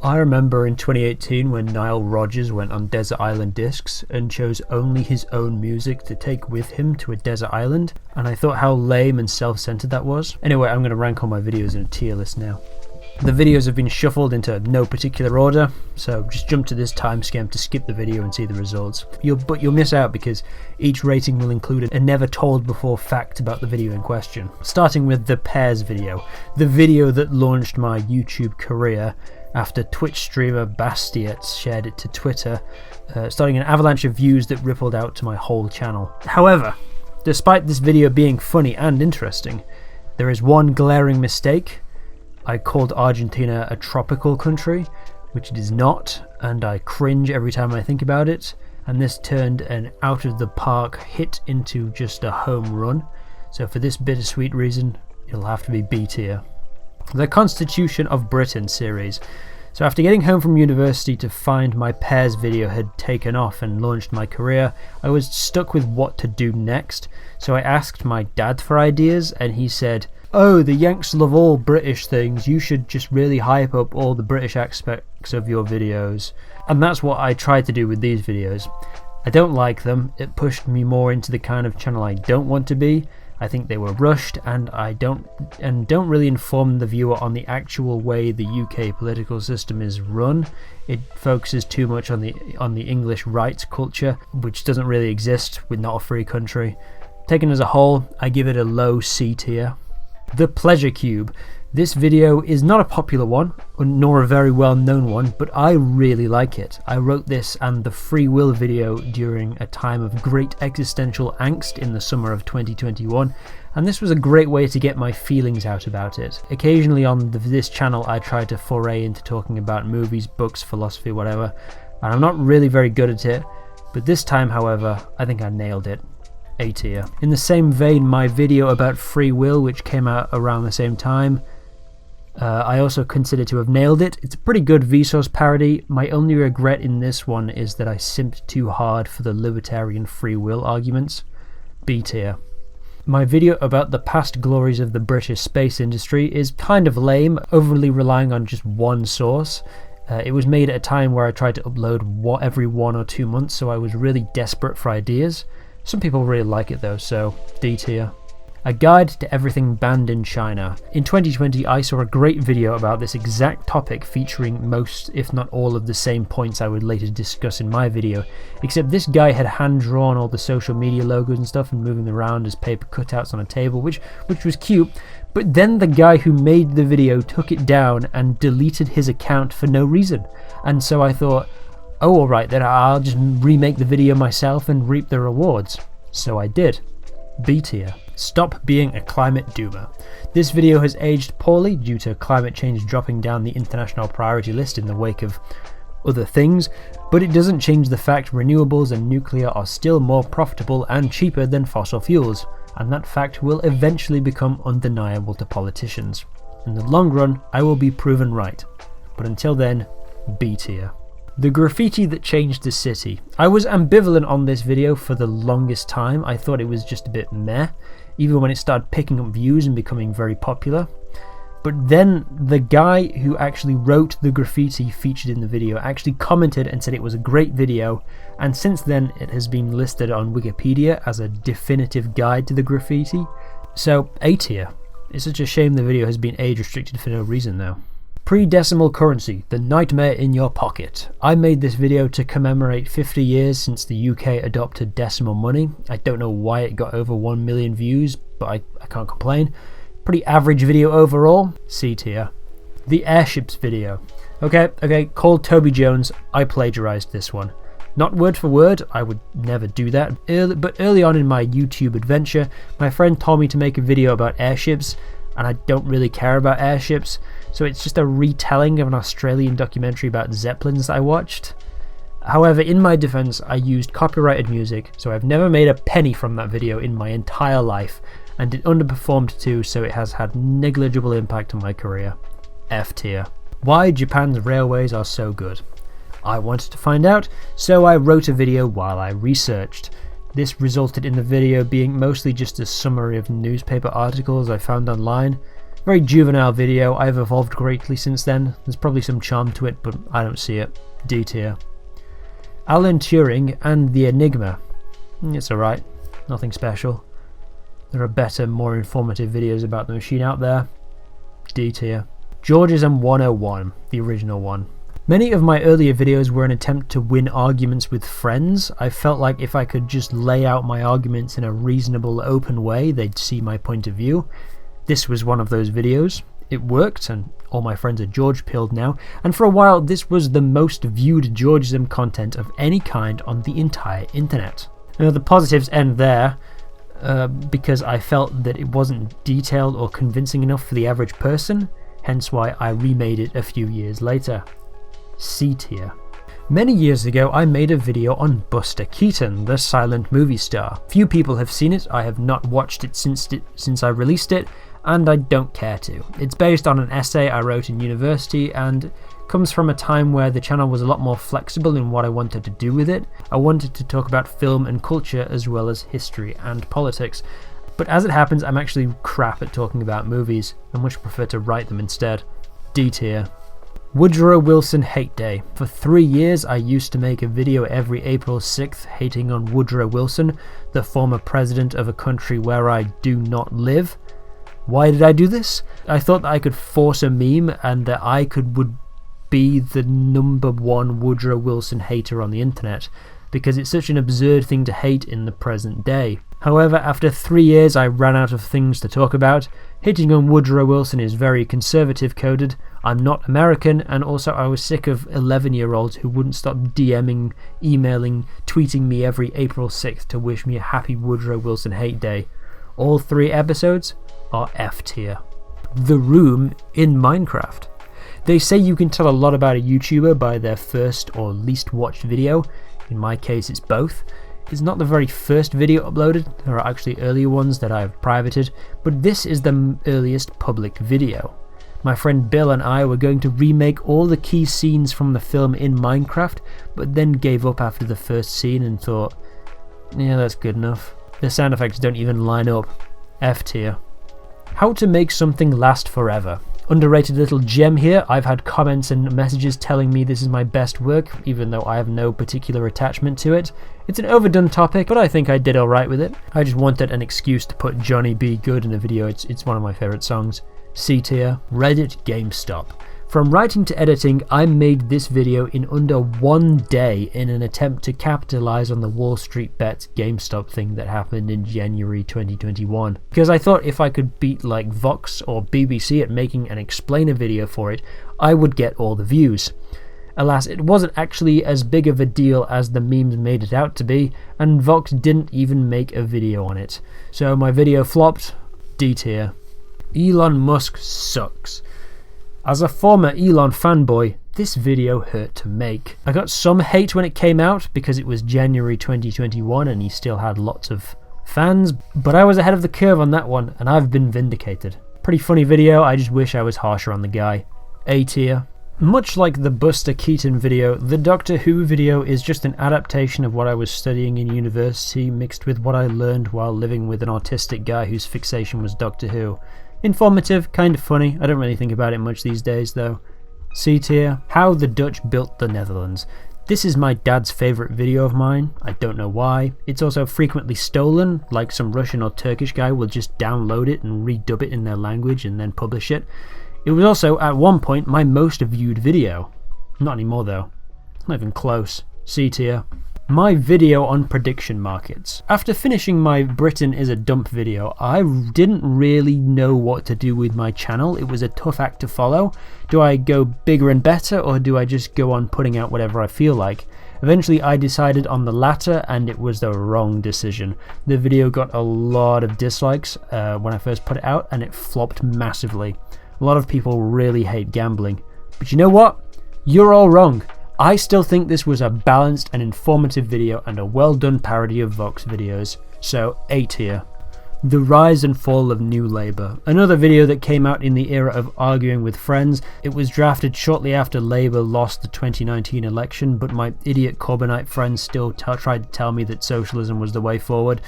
I remember in 2018 when Nile Rodgers went on Desert Island Discs and chose only his own music to take with him to a desert island, and I thought how lame and self-centered that was. Anyway, I'm going to rank all my videos in a tier list now. The videos have been shuffled into no particular order, so just jump to this timestamp to skip the video and see the results. But you'll miss out because each rating will include a never told before fact about the video in question. Starting with the Pears video, the video that launched my YouTube career after Twitch streamer Bastiat shared it to Twitter, starting an avalanche of views that rippled out to my whole channel. However, despite this video being funny and interesting, there is one glaring mistake. I called Argentina a tropical country, which it is not, and I cringe every time I think about it, and this turned an out of the park hit into just a home run, so for this bittersweet reason, it'll have to be B tier. The Constitution of Britain series. So after getting home from university to find my Pears video had taken off and launched my career, I was stuck with what to do next, so I asked my dad for ideas, and he said, "Oh, the Yanks love all British things, you should just really hype up all the British aspects of your videos." And that's what I tried to do with these videos. I don't like them, it pushed me more into the kind of channel I don't want to be. I think they were rushed, and don't really inform the viewer on the actual way the UK political system is run. It focuses too much on the English rights culture, which doesn't really exist. We're not a free country. Taken as a whole, I give it a low C tier. The Pleasure Cube. This video is not a popular one, nor a very well known one, but I really like it. I wrote this and the Free Will video during a time of great existential angst in the summer of 2021, and this was a great way to get my feelings out about it. Occasionally on this channel I try to foray into talking about movies, books, philosophy, whatever, and I'm not really very good at it, but this time, however, I think I nailed it. A tier. In the same vein, my video about free will, which came out around the same time, I also consider to have nailed it. It's a pretty good Vsauce parody. My only regret in this one is that I simped too hard for the libertarian free will arguments. B tier. My video about the past glories of the British space industry is kind of lame, overly relying on just one source. It was made at a time where I tried to upload every 1 or 2 months, so I was really desperate for ideas. Some people really like it though, so D tier. A Guide to Everything Banned in China. In 2020 I saw a great video about this exact topic featuring most, if not all, of the same points I would later discuss in my video, except this guy had hand-drawn all the social media logos and stuff and moving them around as paper cutouts on a table, which was cute, but then the guy who made the video took it down and deleted his account for no reason, and so I thought, oh alright then, I'll just remake the video myself and reap the rewards. So I did. B tier. Stop being a climate doomer. This video has aged poorly due to climate change dropping down the international priority list in the wake of other things, but it doesn't change the fact renewables and nuclear are still more profitable and cheaper than fossil fuels, and that fact will eventually become undeniable to politicians. In the long run, I will be proven right, but until then, B tier. The graffiti that changed the city. I was ambivalent on this video for the longest time. I thought it was just a bit meh, even when it started picking up views and becoming very popular. But then the guy who actually wrote the graffiti featured in the video actually commented and said it was a great video, and since then it has been listed on Wikipedia as a definitive guide to the graffiti. So A tier. It's such a shame the video has been age restricted for no reason though. Pre-decimal currency, the nightmare in your pocket. I made this video to commemorate 50 years since the UK adopted decimal money. I don't know why it got over 1 million views, but I can't complain. Pretty average video overall. C tier. The airships video. Okay, called Toby Jones, I plagiarized this one. Not word for word, I would never do that, but early on in my YouTube adventure, my friend told me to make a video about airships, and I don't really care about airships, so it's just a retelling of an Australian documentary about zeppelins that I watched. However, in my defense, I used copyrighted music, so I've never made a penny from that video in my entire life, and it underperformed too, so it has had negligible impact on my career. F tier. Why Japan's railways are so good. I wanted to find out, so I wrote a video while I researched. This resulted in the video being mostly just a summary of newspaper articles I found online. Very juvenile video. I've evolved greatly since then. There's probably some charm to it, but I don't see it. D tier. Alan Turing and the Enigma. It's alright. Nothing special. There are better, more informative videos about the machine out there. D tier. Georgism 101, the original one. Many of my earlier videos were an attempt to win arguments with friends. I felt like if I could just lay out my arguments in a reasonable, open way, they'd see my point of view. This was one of those videos. It worked, and all my friends are George-pilled now, and for a while this was the most viewed Georgism content of any kind on the entire internet. Now the positives end there, because I felt that it wasn't detailed or convincing enough for the average person, hence why I remade it a few years later. C tier. Many years ago I made a video on Buster Keaton, the silent movie star. Few people have seen it. I have not watched it since I released it, and I don't care to. It's based on an essay I wrote in university and comes from a time where the channel was a lot more flexible in what I wanted to do with it. I wanted to talk about film and culture as well as history and politics. But as it happens, I'm actually crap at talking about movies. I much prefer to write them instead. D tier. Woodrow Wilson Hate Day. For 3 years I used to make a video every April 6th hating on Woodrow Wilson, the former president of a country where I do not live. Why did I do this? I thought that I could force a meme and that I would be the #1 Woodrow Wilson hater on the internet, because it's such an absurd thing to hate in the present day. However, after 3 years I ran out of things to talk about. Hating on Woodrow Wilson is very conservative coded. I'm not American, and also I was sick of 11-year-olds who wouldn't stop DMing, emailing, tweeting me every April 6th to wish me a happy Woodrow Wilson Hate Day. All 3 episodes are F tier. The Room in Minecraft. They say you can tell a lot about a YouTuber by their first or least watched video. In my case it's both. It's not the very first video uploaded, there are actually earlier ones that I have privated, but this is the earliest public video. My friend Bill and I were going to remake all the key scenes from the film in Minecraft, but then gave up after the first scene and thought, yeah, that's good enough. The sound effects don't even line up. F tier. How to make something last forever. Underrated little gem here. I've had comments and messages telling me this is my best work, even though I have no particular attachment to it. It's an overdone topic, but I think I did alright with it. I just wanted an excuse to put Johnny B. Good in a video. It's one of my favourite songs. C tier. Reddit GameStop. From writing to editing, I made this video in under 1 day in an attempt to capitalize on the Wall Street Bets GameStop thing that happened in January 2021. Because I thought if I could beat like Vox or BBC at making an explainer video for it, I would get all the views. Alas, it wasn't actually as big of a deal as the memes made it out to be, and Vox didn't even make a video on it. So my video flopped. D tier. Elon Musk sucks. As a former Elon fanboy, this video hurt to make. I got some hate when it came out because it was January 2021 and he still had lots of fans, but I was ahead of the curve on that one and I've been vindicated. Pretty funny video, I just wish I was harsher on the guy. A tier. Much like the Buster Keaton video, the Doctor Who video is just an adaptation of what I was studying in university mixed with what I learned while living with an autistic guy whose fixation was Doctor Who. Informative, kind of funny. I don't really think about it much these days though. C tier. How the Dutch built the Netherlands. This is my dad's favourite video of mine. I don't know why. It's also frequently stolen, like some Russian or Turkish guy will just download it and redub it in their language and then publish it. It was also, at one point, my most viewed video. Not anymore though. Not even close. C tier. My video on prediction markets. After finishing my Britain is a dump video, I didn't really know what to do with my channel. It was a tough act to follow. Do I go bigger and better, or do I just go on putting out whatever I feel like? Eventually I decided on the latter, and it was the wrong decision. The video got a lot of dislikes when I first put it out, and it flopped massively. A lot of people really hate gambling. But you know what? You're all wrong. I still think this was a balanced and informative video and a well done parody of Vox videos, so A tier. The Rise and Fall of New Labour. Another video that came out in the era of arguing with friends. It was drafted shortly after Labour lost the 2019 election, but my idiot Corbynite friends still tried to tell me that socialism was the way forward.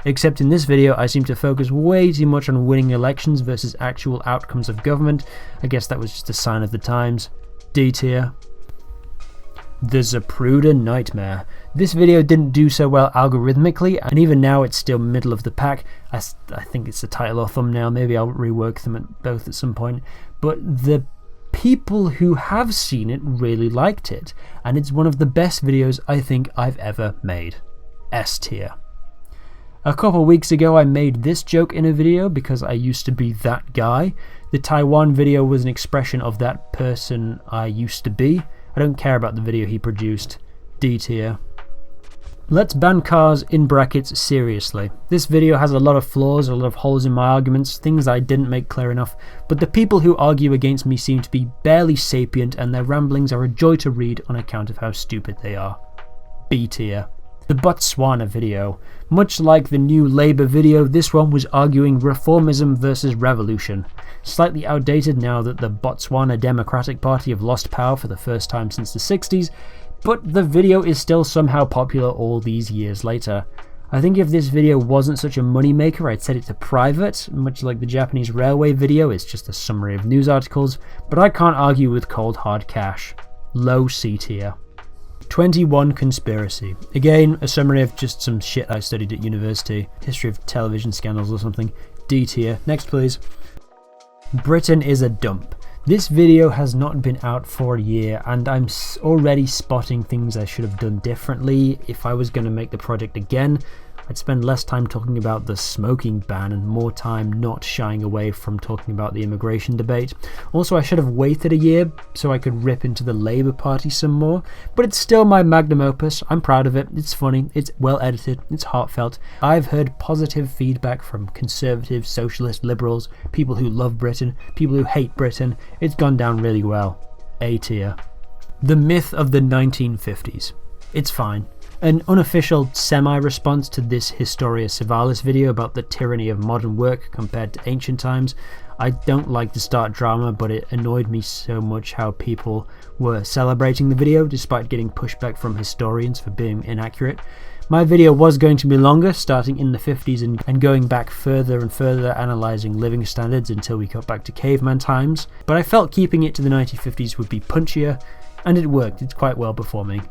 Except in this video, I seem to focus way too much on winning elections versus actual outcomes of government. I guess that was just a sign of the times. D tier. The Zapruder Nightmare. This video didn't do so well algorithmically, and even now it's still middle of the pack. I think it's the title or thumbnail, maybe I'll rework them both at some point. But the people who have seen it really liked it, and it's one of the best videos I think I've ever made. S tier. A couple weeks ago I made this joke in a video because I used to be that guy. The Taiwan video was an expression of that person I used to be. I don't care about the video he produced. D tier. Let's ban cars in brackets seriously. This video has a lot of flaws, a lot of holes in my arguments, things I didn't make clear enough, but the people who argue against me seem to be barely sapient and their ramblings are a joy to read on account of how stupid they are. B tier. The Botswana video. Much like the new Labour video, this one was arguing reformism versus revolution. Slightly outdated now that the Botswana Democratic Party have lost power for the first time since the 60s, but the video is still somehow popular all these years later. I think if this video wasn't such a moneymaker, I'd set it to private, much like the Japanese railway video, it's just a summary of news articles, but I can't argue with cold hard cash. Low C tier. 21 Conspiracy. Again, a summary of just some shit I studied at university. History of television scandals or something. D tier. Next please. Britain is a dump. This video has not been out for a year and I'm already spotting things I should have done differently. If I was going to make the project again, I'd spend less time talking about the smoking ban and more time not shying away from talking about the immigration debate. Also, I should have waited a year so I could rip into the Labour Party some more, but it's still my magnum opus. I'm proud of it. It's funny, it's well edited, it's heartfelt. I've heard positive feedback from conservative, socialist, liberals, people who love Britain, people who hate Britain. It's gone down really well. A tier. The Myth of the 1950s. It's fine. An unofficial semi-response to this Historia Civalis video about the tyranny of modern work compared to ancient times. I don't like to start drama, but it annoyed me so much how people were celebrating the video despite getting pushback from historians for being inaccurate. My video was going to be longer, starting in the 50s and going back further and further, analysing living standards until we got back to caveman times, but I felt keeping it to the 1950s would be punchier, and it worked. It's quite well performing.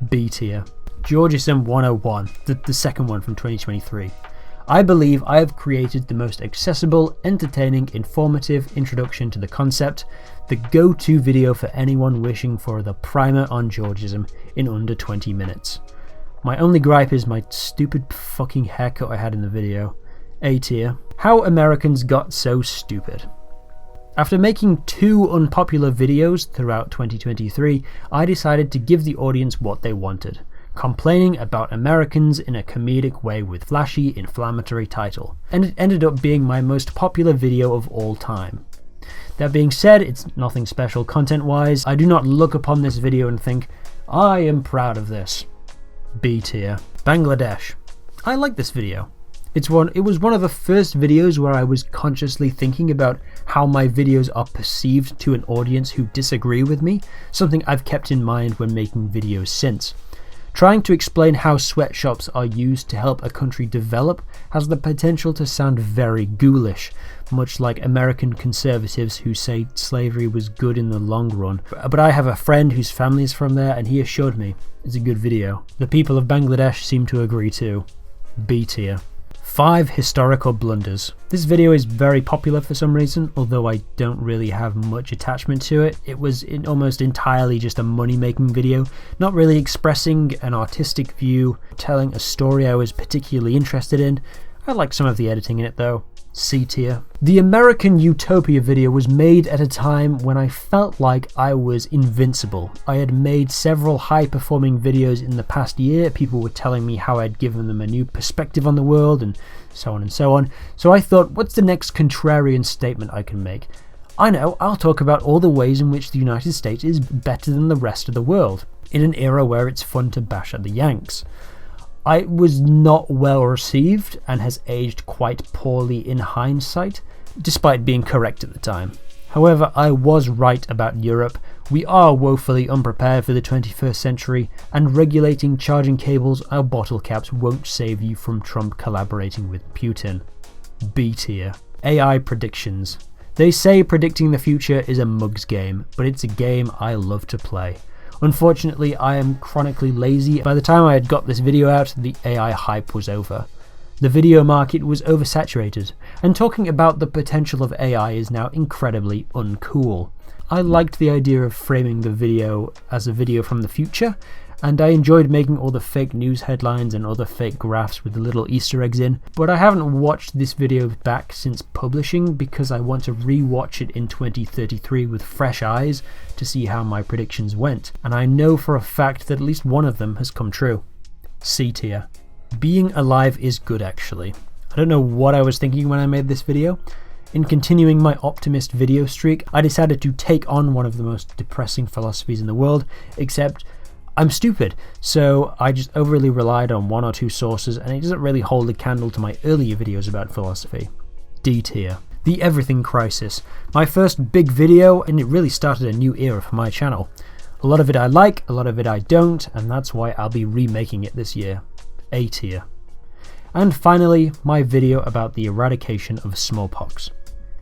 B tier. Georgism 101, the second one from 2023. I believe I have created the most accessible, entertaining, informative introduction to the concept, the go-to video for anyone wishing for the primer on Georgism in under 20 minutes. My only gripe is my stupid fucking haircut I had in the video. A tier. How Americans got so stupid. After making 2 unpopular videos throughout 2023, I decided to give the audience what they wanted. Complaining about Americans in a comedic way with flashy, inflammatory title, and it ended up being my most popular video of all time. That being said, it's nothing special content-wise. I do not look upon this video and think, I am proud of this. B tier. Bangladesh. I like this video. It was one of the first videos where I was consciously thinking about how my videos are perceived to an audience who disagree with me, something I've kept in mind when making videos since. Trying to explain how sweatshops are used to help a country develop has the potential to sound very ghoulish, much like American conservatives who say slavery was good in the long run. But I have a friend whose family is from there and he assured me it's a good video. The people of Bangladesh seem to agree too. B tier. 5 historical blunders. This video is very popular for some reason, although I don't really have much attachment to it. It was almost entirely just a money-making video, not really expressing an artistic view, telling a story I was particularly interested in. I like some of the editing in it though. C tier. The American Utopia video was made at a time when I felt like I was invincible. I had made several high-performing videos in the past year. People were telling me how I'd given them a new perspective on the world and so on and so on. So I thought, what's the next contrarian statement I can make? I know, I'll talk about all the ways in which the United States is better than the rest of the world, in an era where it's fun to bash at the Yanks. I was not well received and has aged quite poorly in hindsight, despite being correct at the time. However, I was right about Europe. We are woefully unprepared for the 21st century, and regulating charging cables or bottle caps won't save you from Trump collaborating with Putin. B tier. AI predictions. They say predicting the future is a mug's game, but it's a game I love to play. Unfortunately, I am chronically lazy. By the time I had got this video out, the AI hype was over. The video market was oversaturated, and talking about the potential of AI is now incredibly uncool. I liked the idea of framing the video as a video from the future, and I enjoyed making all the fake news headlines and other fake graphs with the little Easter eggs in, but I haven't watched this video back since publishing because I want to re-watch it in 2033 with fresh eyes to see how my predictions went, and I know for a fact that at least one of them has come true. C tier. Being alive is good actually. I don't know what I was thinking when I made this video. In continuing my optimist video streak, I decided to take on one of the most depressing philosophies in the world, except I'm stupid, so I just overly relied on one or two sources and it doesn't really hold a candle to my earlier videos about philosophy. D tier. The Everything Crisis. My first big video, and it really started a new era for my channel. A lot of it I like, a lot of it I don't, and that's why I'll be remaking it this year. A tier. And finally, my video about the eradication of smallpox.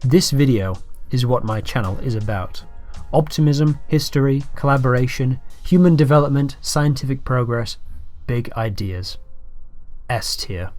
This video is what my channel is about. Optimism, history, collaboration, human development, scientific progress, big ideas. S tier.